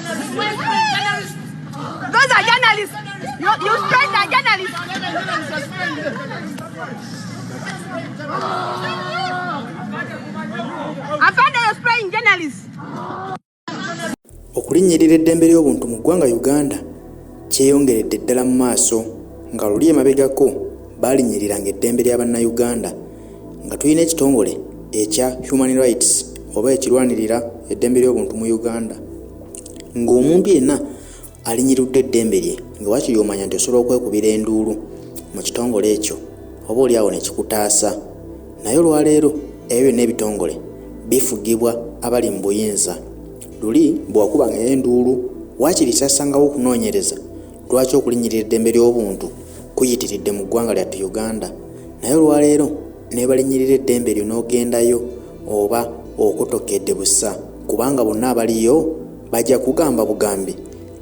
Those are journalists. You spraying the journalists. I found that you're spraying journalists. Okulinnyirira eddembe ly'obuntu mu ggwanga Uganda kyeyongeredde ddala mu maaso nga luli emabegako baalinyiriranga eddembe ly'Abannayuganda nga tulina ekitongole ekya Human Rights oba ekirwanirira eddembe ly'obuntu mu Uganda ng'omuntu yenna alinnyiridde eddembe lye nga wakiri omanya nti osobola okwekubira enduulu mu kitongole ekyo oba oliawo ne kikutaasa naye olwaleero ebyo byonna ebitongole bifugibwa abali mu buyinza luli bw'akubanga enduulu wakiri sassangawo okunoonyereza lwaki okulinnyirira eddembe ly'obuntu kuyitiridde mu ggwanga lyattu Uganda naye olwaleero ne balinnyirira eddembe lyo n'ogendayo oba okutokedde busa kubanga bonna abaliyo bajja kugamba bugambi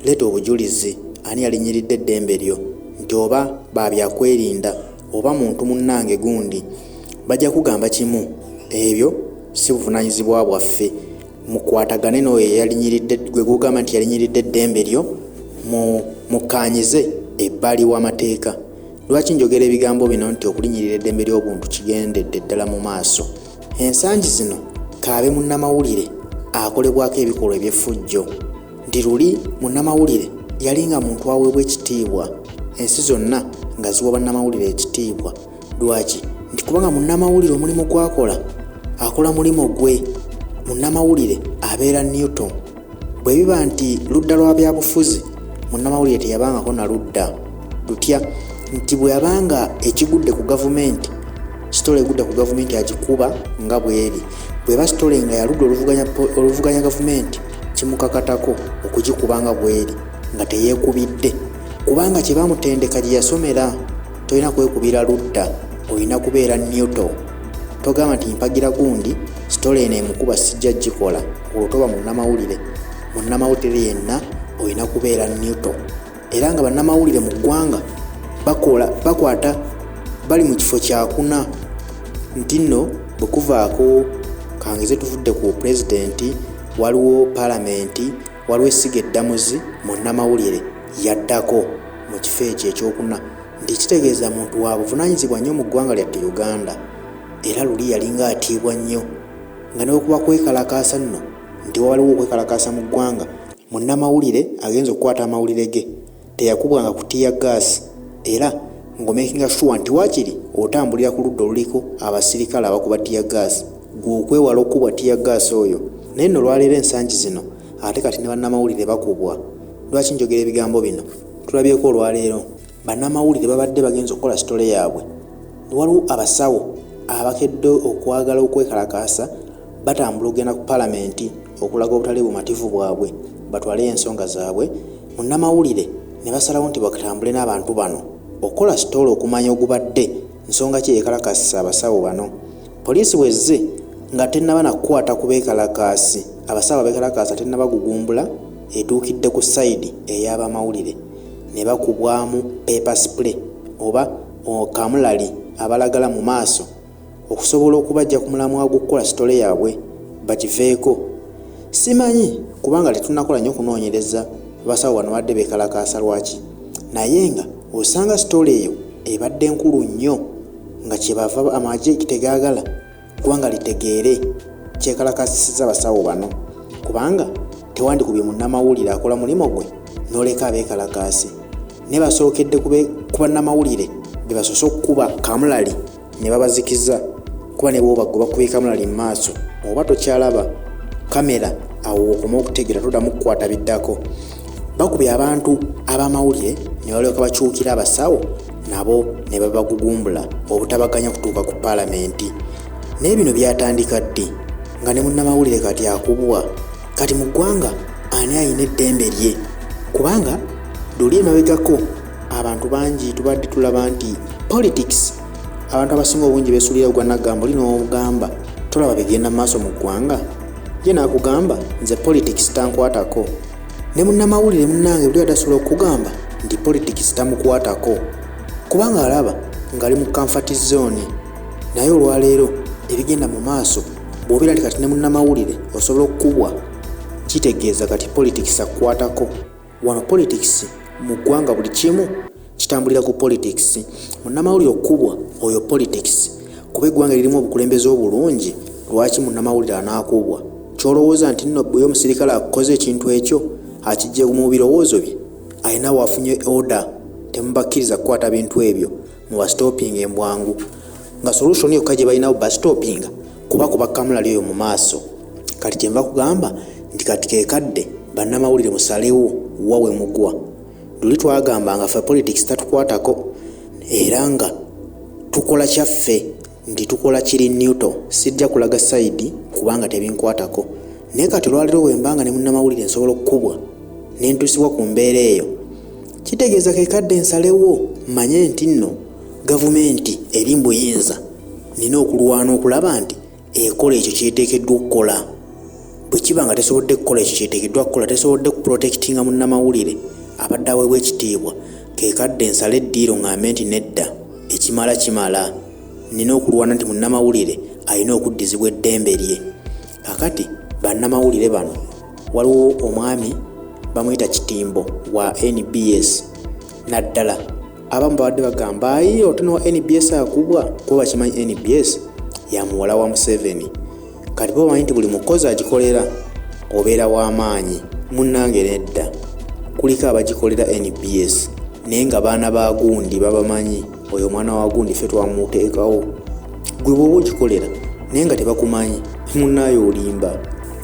leeta obujulizi ani yalinyiridde eddembe lyo nti oba babyakwerinda oba muntu munnange gundi bajja kugamba kimu ebyo si buvunaanyizibwa bwaffe mukwatagane n'oyo yalinyiridde gwe gugamba nti yalinyiridde eddembe lyo mukanyize ebbali w'amateeka lwaki njogera ebigambo bino nti okulinnyirira eddembe ly'obuntu kigendedde ddala mu maaso ensangi zino kaabe munnamawulire akolebwako ebikolwa eby'effujjo nti luli munnamawulire yalinga muntu aweebwa ekitiibwa ensi zonna nga ziwa bannamawulire ekitiibwa lwaki nti kubanga munnamawulire omulimu gwakola akola mulimu gwe munnamawulire abeera Newton bwe biba nti ludda lwa byabufuzi munnamawulire teyabangako na ludda lutya nti bwe yabanga ekigudde ku gavumenti sitole egudde ku gavumenti agikuba nga bweri bweba sitole nga yaludda oluvuganya gavumenti kimukakatako okugikuba nga bweri nga teyeekubidde kubanga kye bamutendeka gye yasomera tolina kwekubira ludda olina kubeera Newton togamba nti mpagira gundi sitole eno emukuba sijja gikola olwotoba munnamawulire yenna olina kubeera Newton era nga bannamawulire mu ggwanga bakwata bali mu kifo kyakuna nti nno bwe kuvaako kangeze tuvudde ku pulezidenti waliwo palamenti waliwo essiga eddamuzi munnamawulire yaddako mu kifo ekyo ekyokuna nti kitegeeza muntu wa buvunaanyizibwa nnyo mu ggwanga lyattu Uganda era luli yalinga atiibwa nnyo nga n'okuba kwekalakaasa nno nti waliwo okwekalakaasa mu ggwanga munnamawulire agenza okukwata amawulire ge teyakubwanga ku tiya gaasi era ng'omakinga sure nti wakiri otambulira ku ludda oluliko abasirikale abakuba tiya gaasi gw'okwewala okubwa tiya gaasi oyo naye nno olwaleero ensangi zino ate kati ne bannamawulire bakubwa lwaki njogera ebigambo bino tulabyeko olwaleero bannamawulire babadde bagenza okukola sitole yaabwe waliwo abasawo abakedde okwagala okwekalakaasa batambula okugenda ku palamenti okulaga obutali bumativu bwabwe batwale ensonga zaabwe munnamawulire ne basalawo nti bakatambule n'abantu bano okukola sitole okumanya ogubadde nsonga ki ekalakasisa abasawo bano poliisi bwezze nga tennaba nakukwata ku beekalakaasi abasawo abeekalakaasa tennaba gugumbula etuukidde ku sayidi ey'abamawulire ne bakubwamu paper spray oba kamulali abalagala mu maaso okusobola okubajja ku mulamwa gw'okukola sitole yaabwe bakiveeko simanyi kubanga tetunnakola nnyo okunoonyereza basawo bano badde beekalakaasa lwaki naye nga osanga sitole eyo ebadde nkulu nnyo nga kyebava amagye kitegaagala kubanga litegeere kyekalakasisiza abasawo bano kubanga tewandikubye munnamawulire akola mulimo gwe n'oleka abeekalakaasi ne basookedde ku bannamawulire be basoose okukuba kamulali ne babazikiza kuba ne bw'obaggoba kuba kamulali mu maaso oba tokyalaba kamera awo okoma okutegera toddamu kukwata biddako bakubye abantu ab'amawulire ne balyoka bakyukira abasawo nabo ne babagugumbula obutabaganya kutuuka ku palamenti naye bino byatandika ddi nga ne munnamawulire kati akubwa kati mu ggwanga ani ayina eddembe lye kubanga luli emabegako abantu bangi tubadde tulaba nti politics abantu abasinga obungi beesuulira gwa nagambo lino ogamba tolaba bigenda mu maaso mu ggwanga ye naakugamba nze politics tankwatako ne munnamawulire munnange buli adasobola okugamba nti politics tamukwatako kubanga alaba ng'ali mu comfort zone naye olwaleero ebigenda mu maaso bw'obeera nti kati ne munnamawulire osobola okukubwa kitegeeza kati politics akwatako. Wano politics mu ggwanga buli kimu kitambulira ku politics. Munnamawulire okubwa oyo politics. Kuba eggwanga lirimu obukulembeze obulungi, lwaki munnamawulire anaakubwa? Kyolowooza nti nno bwe omusirikale akoze ekintu ekyo akijje mu birowoozo bye, alina waafunye order, temubakkiriza kukwata bintu ebyo, mubastopinga embwangu. Nga solution yokka gye balinawo bastopinga kuba kamula lyo mu maaso. Kati kyenva kugamba nti kati keekadde bannamawulire musalewo wawe mugwa. Luli twagamba nga ffe politics tatukwatako era nga tukola kyaffe nti tukola kiri neutral, sijja kulaga side kubanga tebinkwatako. Naye kati olwaliro wembanga ne munnamawulire nsobola okukubwa nentusibwa ku mbeera eyo, kitegeeza keekadde nsalewo manye nti nno gavumenti eri mbuyinza, nina okulwana okulaba nti ekola ekyo kyeteekeddwa okukola. Bwe kiba nga tesobodde kukola ekyo kyeteekeddwa okukola, tesobodde kuprotectinga munnamawulire abadde aweebwa ekitiibwa, keekadde nsale eddiiro ngambe nti nedda, ekimala kimala. Nina okulwana nti munnamawulire alina okuddizibwa eddembe lye. Kakati bannamawulire bano waliwo omwami bamuyita Kitimbo wa NBS, naddala abamu babadde bagamba ayi otono wa NBS akubwa, kuba bakimanyi NBS ya muwala wa Museveni. Kati bo bamanyi nti buli mukozi agikolera obeera w'amaanyi. Munnange nedda, kuliko abagikolera NBS naye nga baana ba gundi babamanyi. Oyo mwana wa gundi ffe twamuteekawo, gwe bw'oba ogikolera naye nga tebakumanyi, munnaayo olimba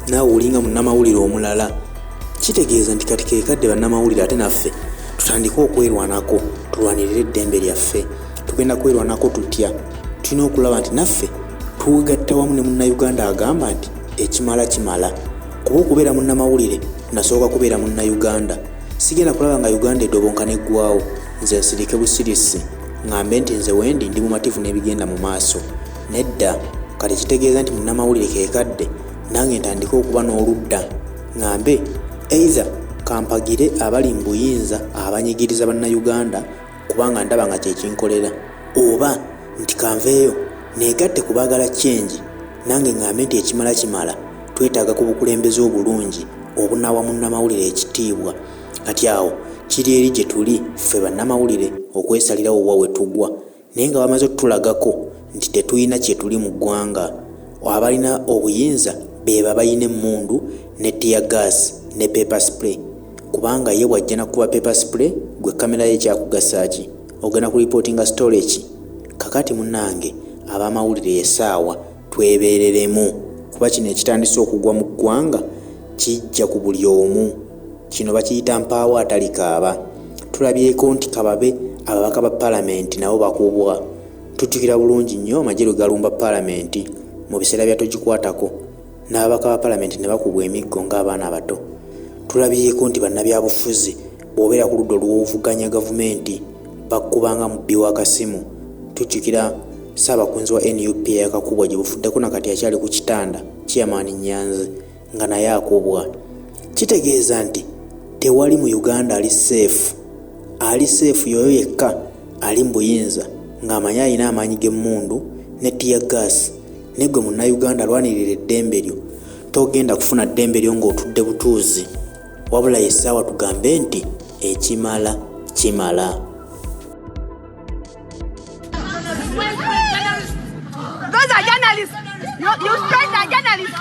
naawe olinga munnamawulire omulala. Kitegeeza nti kati keekadde bannamawulire ate naffe tutandike okwerwanako, tulwanirire eddembe lyaffe. Tugenda kwerwanako tutya? Tulina okulaba nti naffe tugatta wamu ne munnayuganda agamba nti ekimala kimala. Kuba okubeera munnamawulire nasooka kubeera munnayuganda. Sigenda kulaba nga Uganda edobonka neggwaawo nze nsirike busirisi ngambe nti nze wendi ndi mumativu n'ebigenda mu maaso. Nedda, kati kitegeeza nti munnamawulire keekadde nange ntandike okuba n'oludda ngambe either kampagire abali mu buyinza abanyigiriza bannayuganda kubanga ndaba nga kyekinkolera, oba nti kanveeyo neegatte ku baagala change nange ngambe nti ekimala kimala. Twetaaga ku bukulembeze obulungi obunaawa munnamawulire ekitiibwa. Kati awo kiri eri gye tuli ffe bannamawulire okwesalirawo wa we tugwa, naye nga bamaze okutulagako nti tetulina kye tuli mu ggwanga. Abalina obuyinza beba bayina emmundu ne tear gas ne paper spray, kubanga ye wajja nakuba paper spray gwe kamera ye kyakugasa ki? Ogenda ku reportinga storage. Kakati munnange abamawulire esaawa twebeereremu, kuba kino ekitandise okugwa mu ggwanga kijja ku buli omu. Kino bakiyita mpaawo atalikaaba. Tulabyeko nti kababe ababaka ba palamenti nabo bakubwa. Tujjukira bulungi nnyo amajiro galumba palamenti mu biseera bya togikwatako, n'ababaka ba palamenti ne bakubwa emiggo ng'abaana abato. Tulabyeko nti bannabyabufuzi bw'obeera ku ludda olw'ovuganya gavumenti bakubanga mu bbi w'akasimu. Tujjukira Ssaabakunzi wa NUP yakakubwa gye bufuddeko nakati akyali ku kitanda, Chairman Nyanzi, nga naye akubwa. Kitegeeza nti tewali mu Uganda ali safe. Ali safe yoyo yekka ali mu buyinza ng'amanyi alina amaanyi g'emmundu ne tear gas. Ne gwe munnayuganda alwanirira eddembe lyo, togenda kufuna ddembe lyo ng'otudde butuuzi, wabula essaawa tugambe nti ekimala kimala. Those are journalists. You strike the journalists.